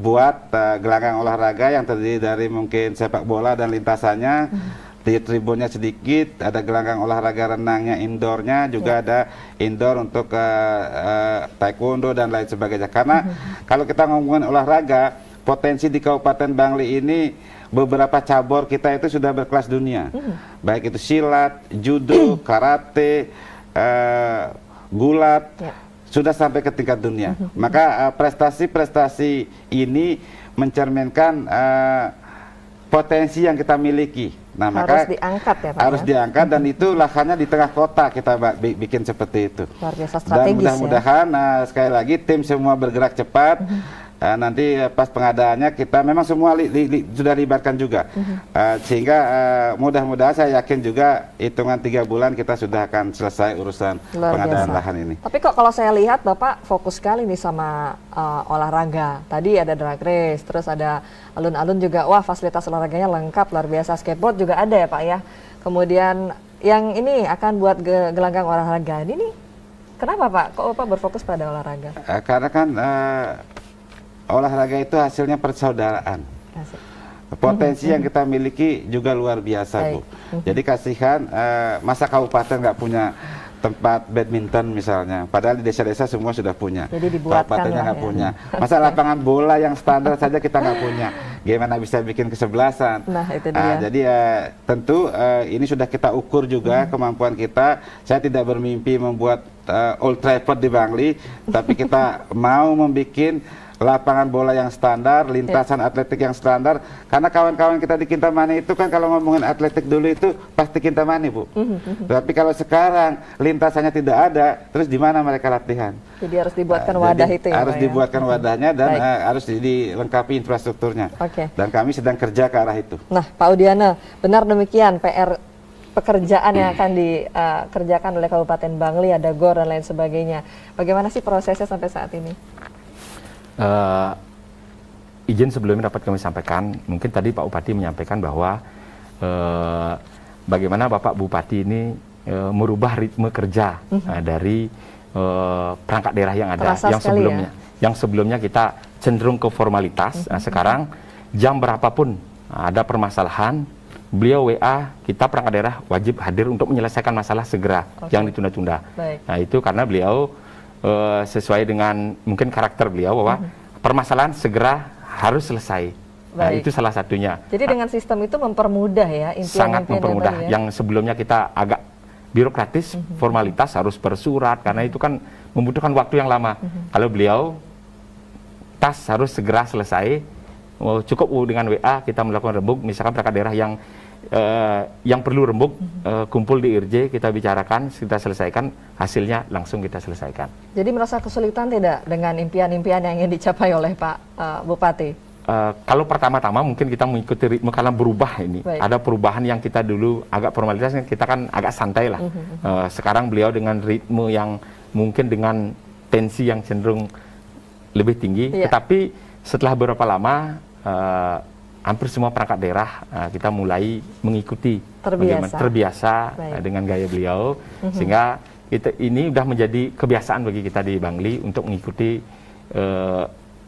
buat gelanggang olahraga yang terdiri dari mungkin sepak bola dan lintasannya. Di tribunnya sedikit, ada gelanggang olahraga renangnya, indoornya juga ada indoor untuk taekwondo dan lain sebagainya. Karena kalau kita ngomongin olahraga, potensi di Kabupaten Bangli ini beberapa cabur kita itu sudah berkelas dunia, baik itu silat, judo, karate, gulat, sudah sampai ke tingkat dunia. Maka prestasi-prestasi ini mencerminkan potensi yang kita miliki. Nah, harus diangkat ya Pak. Harus diangkat dan itu lahannya di tengah kota kita bikin seperti itu. Luar biasa strategis. Dan mudah-mudahan sekali lagi tim semua bergerak cepat. Nanti pas pengadaannya kita memang semua sudah libatkan juga. Sehingga mudah-mudahan saya yakin juga hitungan 3 bulan kita sudah akan selesai urusan pengadaan lahan ini. Tapi kok kalau saya lihat Bapak fokus sekali nih sama olahraga. Tadi ada drag race, terus ada alun-alun juga. Wah, fasilitas olahraganya lengkap, luar biasa. Skateboard juga ada ya Pak ya. Kemudian yang ini akan buat gelanggang olahraga. Ini nih, kenapa Pak? Kok Bapak berfokus pada olahraga? Karena kan olahraga itu hasilnya persaudaraan. Potensi yang kita miliki juga luar biasa, Bu. Jadi kasihan masa kabupaten nggak punya tempat badminton misalnya, padahal di desa-desa semua sudah punya. Jadi dibuatkan nggak punya. Masa lapangan bola yang standar saja kita nggak punya, gimana bisa bikin kesebelasan? Nah itu dia. Jadi tentu ini sudah kita ukur juga kemampuan kita. Saya tidak bermimpi membuat Old Trafford di Bangli, tapi kita mau membuat lapangan bola yang standar, lintasan atletik yang standar, karena kawan-kawan kita di Kintamani itu kan kalau ngomongin atletik dulu itu pasti Kintamani, Bu. Tapi kalau sekarang lintasannya tidak ada, terus di mana mereka latihan? Jadi harus dibuatkan wadah itu ya, harus Pak, dibuatkan wadahnya dan harus dilengkapi infrastrukturnya. Dan kami sedang kerja ke arah itu. Nah, Pak Udiana, benar demikian pekerjaan yang akan dikerjakan oleh Kabupaten Bangli, ada GOR dan lain sebagainya. Bagaimana sih prosesnya sampai saat ini? Izin sebelumnya dapat kami sampaikan, mungkin tadi Pak Bupati menyampaikan bahwa bagaimana Bapak Bupati ini merubah ritme kerja dari perangkat daerah yang ada, yang sebelumnya kita cenderung ke formalitas. Nah, sekarang jam berapapun ada permasalahan, beliau WA, kita perangkat daerah wajib hadir untuk menyelesaikan masalah segera yang ditunda-tunda. Nah itu karena beliau sesuai dengan mungkin karakter beliau bahwa permasalahan segera harus selesai. Nah, itu salah satunya. Jadi dengan sistem itu mempermudah ya, sangat mempermudah. Ya? Yang sebelumnya kita agak birokratis, formalitas harus bersurat karena itu kan membutuhkan waktu yang lama. Kalau beliau tas harus segera selesai, cukup dengan WA kita melakukan rembuk, misalkan perangkat daerah yang perlu rembuk, kumpul di IRJ, kita bicarakan, kita selesaikan, hasilnya langsung kita selesaikan. Jadi merasa kesulitan tidak dengan impian-impian yang ingin dicapai oleh Pak Bupati? Kalau pertama-tama mungkin kita mengikuti ritme karena berubah ini. Ada perubahan yang kita dulu agak formalitas, kita kan agak santai lah. Sekarang beliau dengan ritme yang mungkin dengan tensi yang cenderung lebih tinggi, tetapi setelah beberapa lama hampir semua perangkat daerah kita mulai mengikuti, terbiasa dengan gaya beliau, sehingga ini sudah menjadi kebiasaan bagi kita di Bangli untuk mengikuti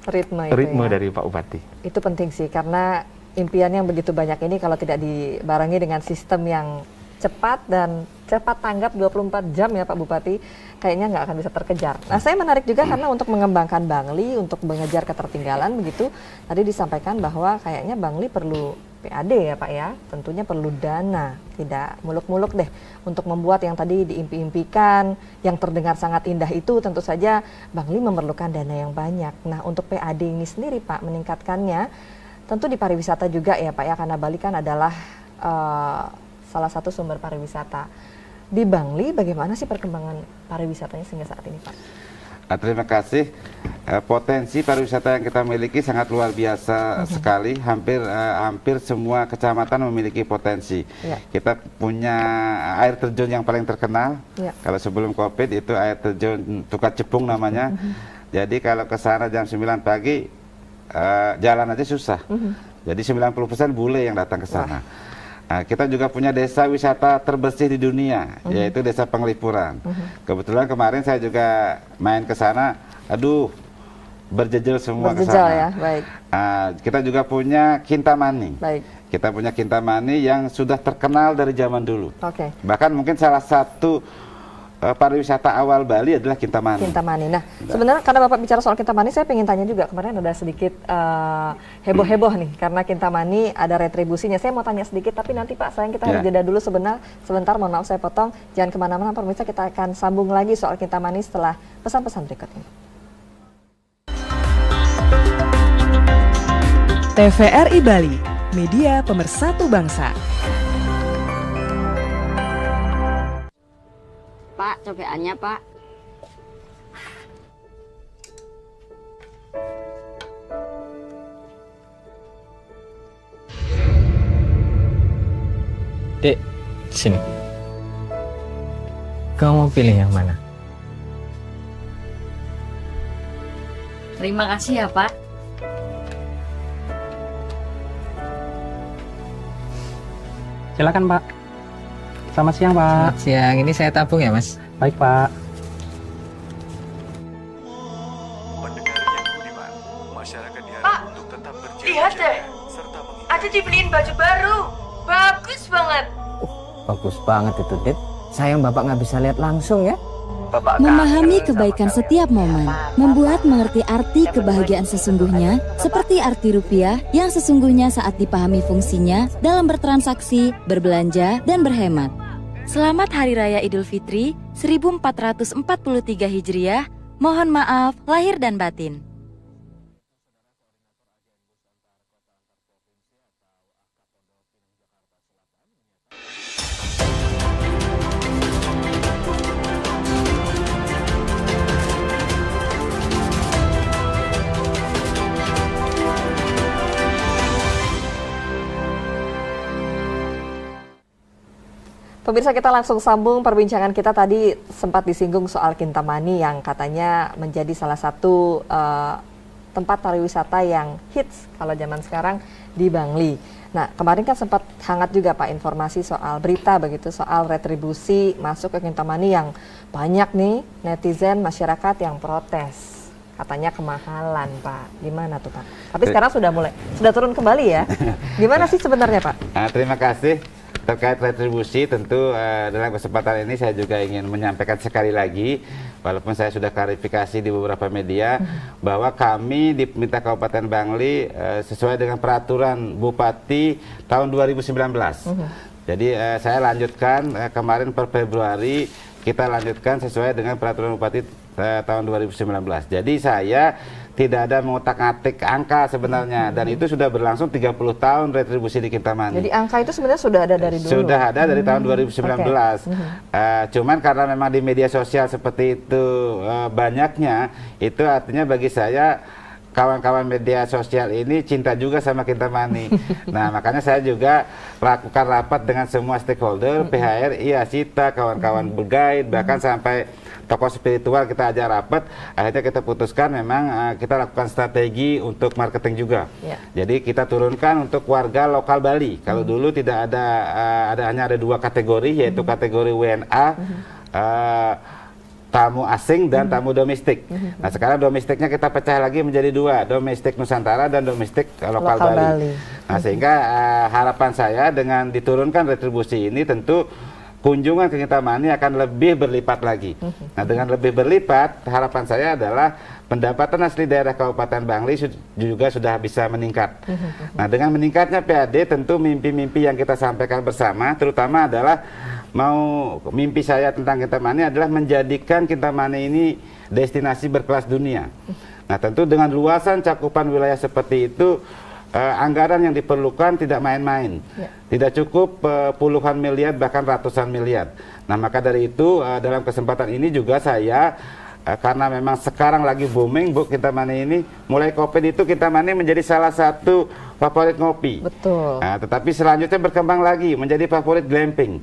ritme dari Pak Bupati. Itu penting sih, karena impian yang begitu banyak ini kalau tidak dibarengi dengan sistem yang cepat dan cepat tanggap 24 jam ya Pak Bupati, kayaknya nggak akan bisa terkejar. Nah, saya menarik juga karena untuk mengembangkan Bangli, untuk mengejar ketertinggalan begitu, tadi disampaikan bahwa kayaknya Bangli perlu PAD ya Pak ya, tentunya perlu dana, tidak muluk-muluk deh untuk membuat yang tadi diimpi-impikan, yang terdengar sangat indah itu, tentu saja Bangli memerlukan dana yang banyak. Nah, untuk PAD ini sendiri Pak, meningkatkannya tentu di pariwisata juga ya Pak ya, karena Bali kan adalah salah satu sumber pariwisata. Di Bangli bagaimana sih perkembangan pariwisatanya sehingga saat ini Pak? Terima kasih. Potensi pariwisata yang kita miliki sangat luar biasa sekali. Hampir semua kecamatan memiliki potensi. Kita punya air terjun yang paling terkenal. Kalau sebelum COVID itu air terjun Tukat Cepung namanya. Jadi kalau ke sana jam 9 pagi jalan aja susah. Jadi 90% bule yang datang ke sana. Nah, kita juga punya desa wisata terbersih di dunia, yaitu Desa Penglipuran. Kebetulan kemarin saya juga main ke sana, aduh, berjejel semua ke sana. Ya, baik. Kita juga punya Kintamani. Kita punya Kintamani yang sudah terkenal dari zaman dulu. Bahkan mungkin salah satu pariwisata awal Bali adalah Kintamani. Nah, sebenarnya karena Bapak bicara soal Kintamani, saya pengen tanya juga, kemarin ada sedikit heboh-heboh nih, karena Kintamani ada retribusinya. Saya mau tanya sedikit, tapi nanti Pak, sayang kita harus jeda dulu sebentar, mohon maaf saya potong. Jangan kemana-mana, pemirsa, kita akan sambung lagi soal Kintamani setelah pesan-pesan berikut ini. TVRI Bali, media pemersatu bangsa. Pak, cobaannya Pak. Dek, sini. Kamu mau pilih yang mana? Terima kasih ya Pak. Silakan Pak. Selamat siang Pak. Selamat siang, ini saya tabung ya Mas. Baik Pak. Pak, lihat deh. Ada dibeliin baju baru. Bagus banget. Bagus banget itu, Dit. Sayang Bapak nggak bisa lihat langsung ya. Memahami kebaikan setiap momen, membuat mengerti arti kebahagiaan sesungguhnya, seperti arti rupiah yang sesungguhnya saat dipahami fungsinya dalam bertransaksi, berbelanja, dan berhemat. Selamat Hari Raya Idul Fitri 1443 Hijriah, mohon maaf lahir dan batin. Pemirsa, kita langsung sambung perbincangan kita. Tadi sempat disinggung soal Kintamani yang katanya menjadi salah satu tempat pariwisata yang hits kalau zaman sekarang di Bangli. Nah, kemarin kan sempat hangat juga Pak informasi soal berita begitu, soal retribusi masuk ke Kintamani yang banyak nih netizen, masyarakat yang protes. Katanya kemahalan Pak, gimana tuh Pak? Tapi sekarang sudah turun kembali ya. Gimana sih sebenarnya Pak? Terima kasih. Terkait retribusi tentu dalam kesempatan ini saya juga ingin menyampaikan sekali lagi, walaupun saya sudah klarifikasi di beberapa media, bahwa kami di Pemerintah Kabupaten Bangli sesuai dengan peraturan Bupati tahun 2019. Jadi saya lanjutkan kemarin per Februari kita lanjutkan sesuai dengan peraturan Bupati tahun 2019. Jadi saya tidak ada mengotak-atik angka sebenarnya, dan itu sudah berlangsung 30 tahun retribusi di Kintamani. Jadi angka itu sebenarnya sudah ada dari dulu? Sudah ada dari tahun 2019. Cuman karena memang di media sosial seperti itu banyaknya, itu artinya bagi saya kawan-kawan media sosial ini cinta juga sama Kintamani. Nah, makanya saya juga lakukan rapat dengan semua stakeholder, PHRI, Asita, kawan-kawan berguide, bahkan sampai tokoh spiritual kita ajak rapat. Akhirnya kita putuskan memang kita lakukan strategi untuk marketing juga. Jadi kita turunkan untuk warga lokal Bali. Kalau dulu tidak hanya ada 2 kategori, yaitu kategori WNA, tamu asing dan tamu domestik. Nah, sekarang domestiknya kita pecah lagi menjadi 2, domestik Nusantara dan domestik lokal Bali. Nah, sehingga harapan saya dengan diturunkan retribusi ini tentu kunjungan ke Kintamani akan lebih berlipat lagi. Nah, dengan lebih berlipat, harapan saya adalah pendapatan asli daerah Kabupaten Bangli juga sudah bisa meningkat. Nah, dengan meningkatnya PAD, tentu mimpi-mimpi yang kita sampaikan bersama, terutama adalah mimpi saya tentang Kintamani adalah menjadikan Kintamani ini destinasi berkelas dunia. Nah, tentu dengan luasan cakupan wilayah seperti itu, anggaran yang diperlukan tidak main-main, tidak cukup puluhan miliar bahkan ratusan miliar. Nah, maka dari itu dalam kesempatan ini juga saya karena memang sekarang lagi booming Bu Kintamani ini, mulai COVID itu Kintamani menjadi salah satu favorit ngopi. Betul. Nah, tetapi selanjutnya berkembang lagi menjadi favorit glamping.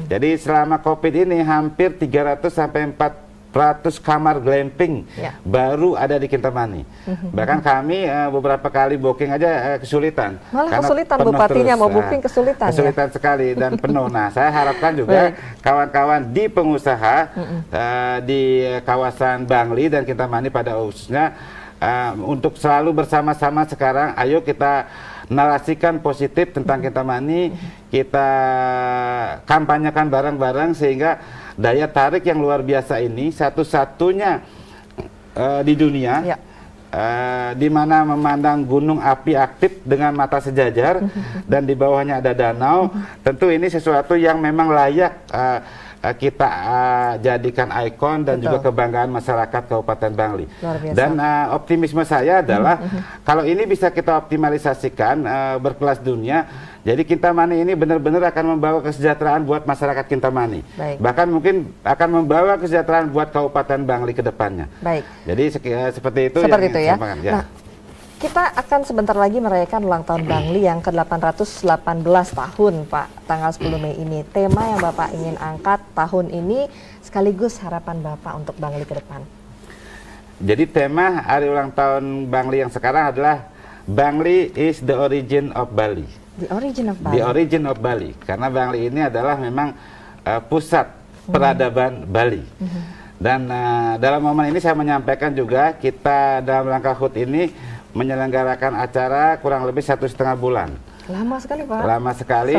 Jadi selama COVID ini hampir 300 sampai 400 kamar glamping baru ada di Kintamani. Bahkan kami beberapa kali booking aja kesulitan. Malah kesulitan Bupatinya mau booking kesulitan. Kesulitan sekali dan penuh. Nah, saya harapkan juga kawan-kawan di pengusaha di kawasan Bangli dan Kintamani pada khususnya untuk selalu bersama-sama sekarang, ayo kita narasikan positif tentang Kintamani, kita kampanyekan bareng-bareng sehingga daya tarik yang luar biasa ini satu-satunya di dunia di mana memandang gunung api aktif dengan mata sejajar dan di bawahnya ada danau. Tentu ini sesuatu yang memang layak kita jadikan ikon dan juga kebanggaan masyarakat Kabupaten Bangli. Dan optimisme saya adalah kalau ini bisa kita optimalisasikan berkelas dunia, jadi Kintamani ini benar-benar akan membawa kesejahteraan buat masyarakat Kintamani. Bahkan mungkin akan membawa kesejahteraan buat Kabupaten Bangli ke depannya. Jadi seperti itu. Seperti itu ya. Nah, kita akan sebentar lagi merayakan ulang tahun Bangli yang ke-818 tahun, Pak, tanggal 10 Mei ini. Tema yang Bapak ingin angkat tahun ini sekaligus harapan Bapak untuk Bangli ke depan. Jadi tema hari ulang tahun Bangli yang sekarang adalah Bangli is the origin of Bali. The origin of Bali. The origin of Bali. Karena Bangli ini adalah memang pusat peradaban Bali. Dan dalam momen ini saya menyampaikan juga kita dalam rangka HUT ini menyelenggarakan acara kurang lebih 1,5 bulan. Lama sekali Pak. Lama sekali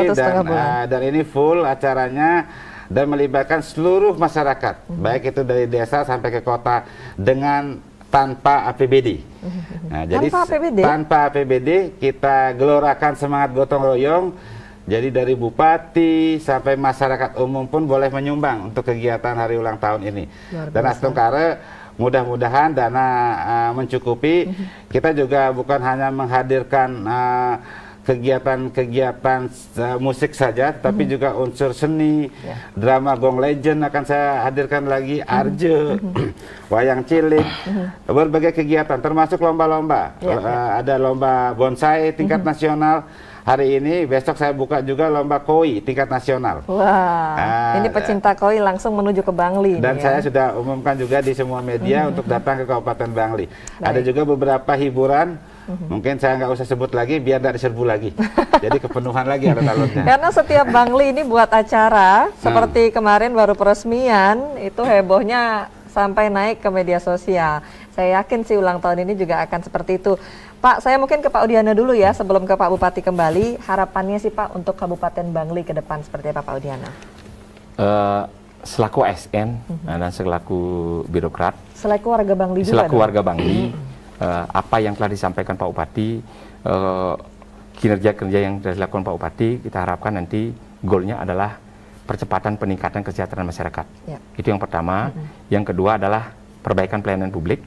dan ini full acaranya dan melibatkan seluruh masyarakat, baik itu dari desa sampai ke kota dengan tanpa APBD. Nah, jadi tanpa APBD kita gelorakan semangat gotong royong. Jadi dari bupati sampai masyarakat umum pun boleh menyumbang untuk kegiatan hari ulang tahun ini. Dan Astungkare mudah-mudahan dana mencukupi. Kita juga bukan hanya menghadirkan kegiatan-kegiatan musik saja, tapi juga unsur seni, drama Gong Legend akan saya hadirkan lagi, arje, wayang cilik, berbagai kegiatan, termasuk lomba-lomba. Ada lomba bonsai tingkat nasional. Hari ini, besok saya buka juga lomba koi tingkat nasional. Wah, ini pecinta koi langsung menuju ke Bangli. Dan saya sudah umumkan juga di semua media untuk datang ke Kabupaten Bangli. Ada juga beberapa hiburan. Mungkin saya nggak usah sebut lagi biar tidak diserbu lagi. Jadi kepenuhan lagi alun-alunnya. Karena setiap Bangli ini buat acara, seperti kemarin baru peresmian, itu hebohnya sampai naik ke media sosial. Saya yakin sih ulang tahun ini juga akan seperti itu. Pak, saya mungkin ke Pak Udiana dulu ya, sebelum ke Pak Bupati kembali. Harapannya sih Pak untuk Kabupaten Bangli ke depan seperti apa Pak Udiana? Selaku ASN dan selaku birokrat. Selaku warga Bangli juga. Selaku warga Bangli. Apa yang telah disampaikan Pak Bupati, kinerja-kinerja yang telah dilakukan Pak Bupati, kita harapkan nanti goalnya adalah percepatan peningkatan kesejahteraan masyarakat. Itu yang pertama. Yang kedua adalah perbaikan pelayanan publik.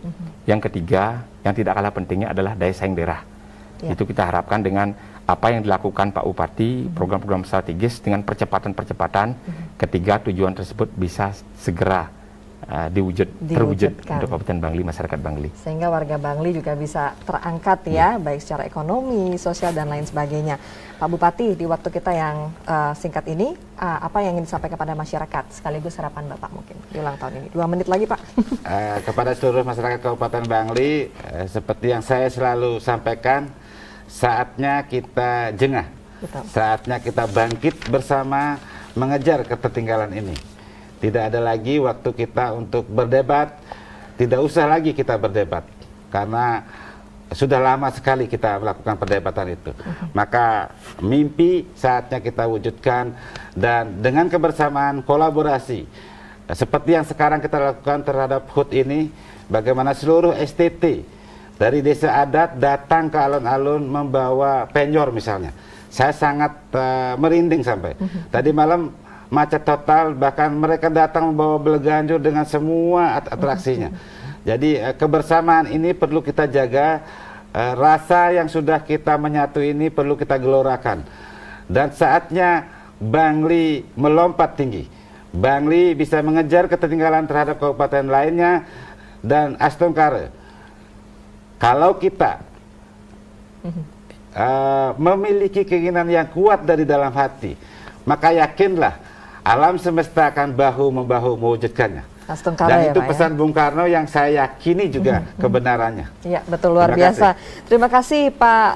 Yang ketiga, yang tidak kalah pentingnya adalah daya saing daerah. Itu kita harapkan dengan apa yang dilakukan Pak Bupati, program-program strategis dengan percepatan-percepatan, ketiga tujuan tersebut bisa segera terwujud untuk Kabupaten Bangli, masyarakat Bangli. Sehingga warga Bangli juga bisa terangkat ya, baik secara ekonomi, sosial, dan lain sebagainya. Pak Bupati, di waktu kita yang singkat ini, apa yang ingin disampaikan kepada masyarakat? Sekaligus harapan Bapak mungkin di ulang tahun ini. 2 menit lagi Pak. Kepada seluruh masyarakat Kabupaten Bangli, seperti yang saya selalu sampaikan, saatnya kita jengah. Saatnya kita bangkit bersama mengejar ketertinggalan ini. Tidak ada lagi waktu kita untuk berdebat, tidak usah lagi kita berdebat, karena sudah lama sekali kita melakukan perdebatan itu. Maka mimpi saatnya kita wujudkan, dan dengan kebersamaan kolaborasi, seperti yang sekarang kita lakukan terhadap HUT ini, bagaimana seluruh STT dari desa adat datang ke alun-alun membawa penyor misalnya. Saya sangat merinding sampai. Tadi malam macet total, bahkan mereka datang membawa beleganjur dengan semua atraksinya. Jadi kebersamaan ini perlu kita jaga, rasa yang sudah kita menyatu ini perlu kita gelorakan. Dan saatnya Bangli melompat tinggi. Bangli bisa mengejar ketertinggalan terhadap kabupaten lainnya. Dan Astungkare, kalau kita memiliki keinginan yang kuat dari dalam hati, maka yakinlah alam semesta akan bahu-membahu mewujudkannya. Dan itu pesan Bung Karno yang saya yakini juga kebenarannya. Iya, betul, luar biasa. Terima kasih Pak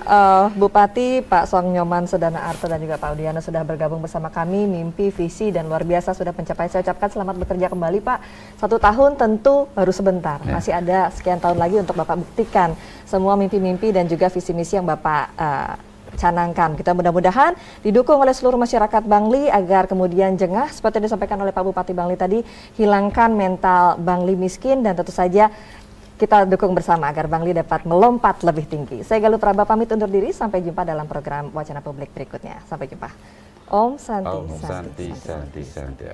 Bupati, Pak Song Nyoman Sedana Arto, dan juga Pak Udiana sudah bergabung bersama kami. Mimpi, visi, dan luar biasa sudah mencapai. Saya ucapkan selamat bekerja kembali Pak. 1 tahun tentu baru sebentar. Masih ada sekian tahun lagi untuk Bapak buktikan semua mimpi-mimpi dan juga visi misi yang Bapak canangkan. Kita mudah-mudahan didukung oleh seluruh masyarakat Bangli agar kemudian jengah seperti yang disampaikan oleh Pak Bupati Bangli tadi, hilangkan mental Bangli miskin, dan tentu saja kita dukung bersama agar Bangli dapat melompat lebih tinggi. Saya Galuh Praba pamit undur diri, sampai jumpa dalam program Wacana Publik berikutnya. Sampai jumpa. Om Santi. Om Santi, Santi, Santi.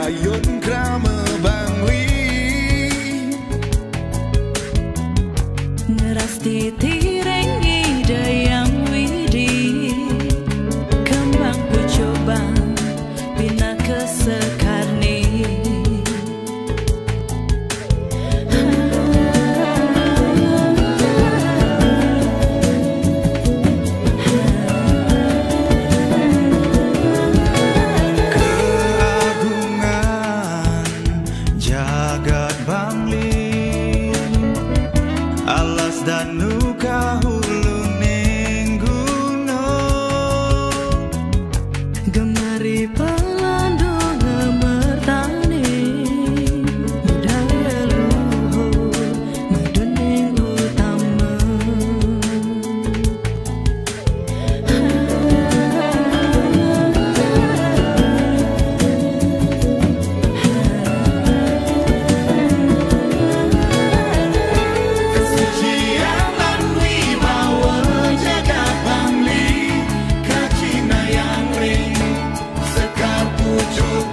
Payun krama bangli Nerasti tirengi dayang widi Kembang pucobang bina kesekarni Jagat bangli alas dan nuka hulu ning gunung Gemari pelando ngemertani Budaya luhur meduning utama Kesucian lan wibawa jagat bangli Kacina yang ring sekar pucuk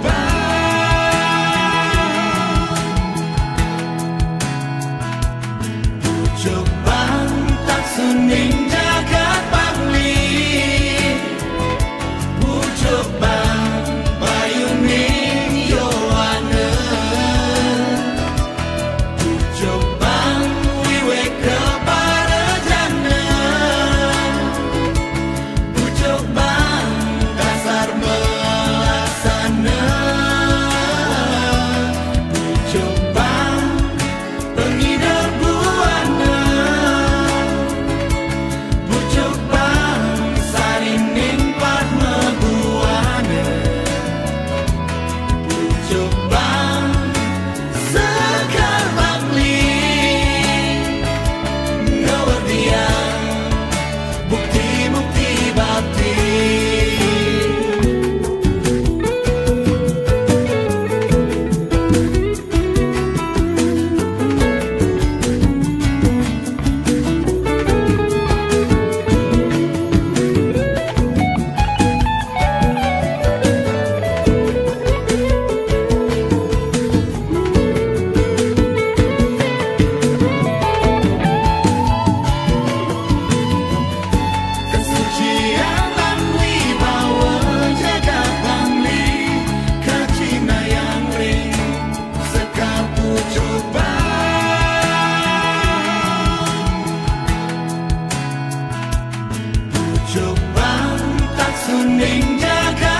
Pucuk bang tak suning jagat bangli Pucuk bang bayuning yoane Pucuk bang wiwek kepada jana Pucuk bang dasar melasana Pucuk bang pengidar buana Pucuk bang sarining padma buana Pucuk bang sekar bangli Ngewardian bukti-bukti bakti Kesucian lan wibawa jagat bangli Kacina yang ring sekar pucuk bang Pucuk bang tak suning jagat